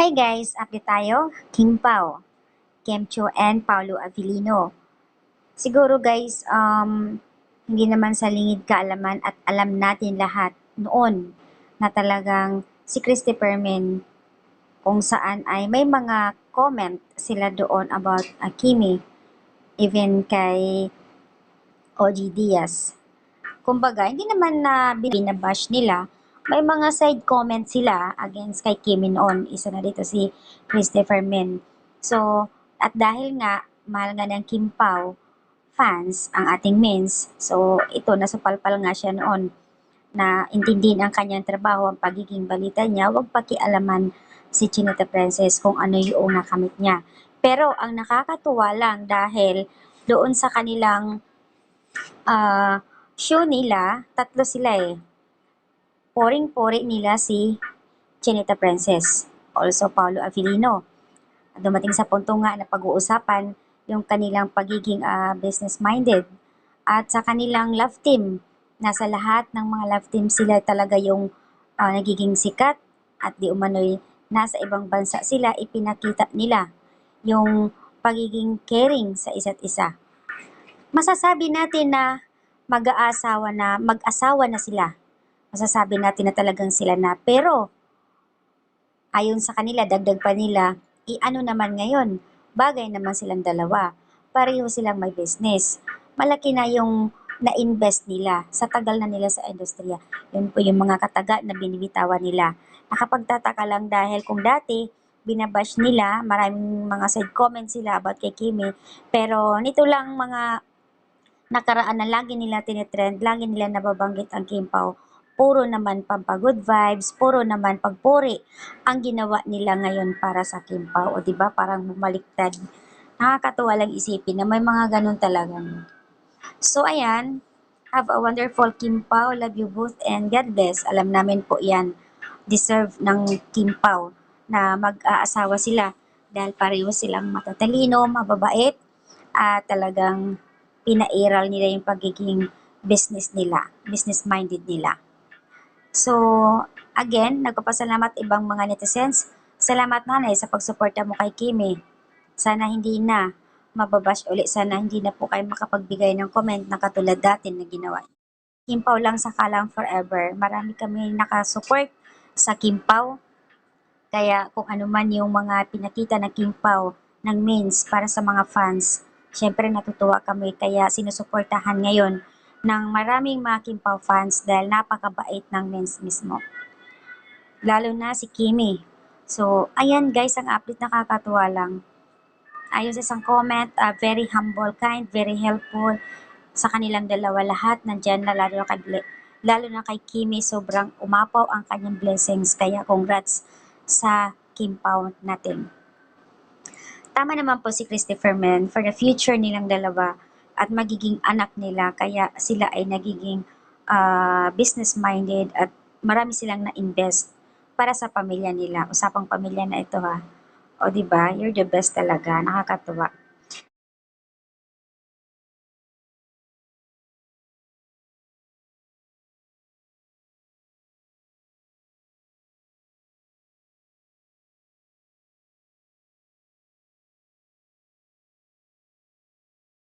Hi guys, update tayo. King Pao, Kemcho and Paulo Avellino. Siguro guys, hindi naman sa lingid kaalaman at alam natin lahat noon na talagang si Christopher Min kung saan ay may mga comment sila doon about Kimi, even kay OG Diaz. Kumbaga, hindi naman na binabash nila, may mga side comment sila against kay Kim noon. Isa na dito si Christopher Min. So, at dahil nga, mahal nga ng Kim Pao fans ang ating Mins, so ito, nasupalpal nga siya noon na intindihin ang kanyang trabaho, ang pagiging balita niya, huwag pakialaman si Chinita Princess kung ano yung nakamit niya. Pero ang nakakatuwa lang dahil doon sa kanilang show nila, tatlo sila eh. Poring-pori nila si Chinita Princess, also Paulo Avellino. Dumating sa punto nga na pag-uusapan yung kanilang pagiging business-minded at sa kanilang love team. Nasa lahat ng mga love team sila talaga yung nagiging sikat at di umano'y nasa ibang bansa sila, ipinakita nila yung pagiging caring sa isa't isa. Masasabi natin na mag-asawa na sila. Masasabi natin na talagang sila na. Pero, ayon sa kanila, dagdag pa nila, ano naman ngayon, bagay naman silang dalawa. Pareho silang may business. Malaki na yung na-invest nila sa tagal na nila sa industriya. Yun po yung mga kataga na binibitawan nila. Nakapagtataka lang dahil kung dati, binabash nila, maraming mga side comments sila about kay Kimi, pero nito lang mga nakaraan na lagi nila tinitrend, lagi nila nababanggit ang Kim Pao. Puro naman pampagood vibes, puro naman pagpuri ang ginawa nila ngayon para sa Kim Pao. O diba, parang bumaliktad. Nakakatuwa lang isipin na may mga ganun talaga. So ayan, have a wonderful Kim Pao. Love you both and God bless. Alam namin po yan, deserve ng Kim Pao na mag-aasawa sila dahil pareho silang matatalino, mababait, at talagang pinairal nila yung pagiging business nila, business-minded nila. So, again, nagpapasalamat ibang mga netizens. Salamat nanay sa pagsuporta mo kay Kimi. Sana hindi na mababash ulit. Sana hindi na po kayo makapagbigay ng comment na katulad dati na ginawa. Kim Pao lang sa Kalang Forever. Marami kami nakasupport sa Kim Pao. Kaya kung ano man yung mga pinakita ng Kim Pao ng means para sa mga fans, syempre natutuwa kami kaya sinusuportahan ngayon ng maraming mga Kim Pao fans dahil napakabait ng means mismo. Lalo na si Kimi. So, ayan guys, ang update nakakatuwa lang. Ayos sa isang comment, very humble, kind, very helpful sa kanilang dalawa lahat. Nandyan na lalo na kay Kimi, sobrang umapaw ang kanyang blessings. Kaya congrats sa Kim Pao natin. Tama naman po si Christopher Min for the future nilang dalawa at magiging anak nila. Kaya sila ay nagiging business-minded at marami silang na-invest para sa pamilya nila. Usapang pamilya na ito ha. O diba, you're the best talaga. Nakakatuwa.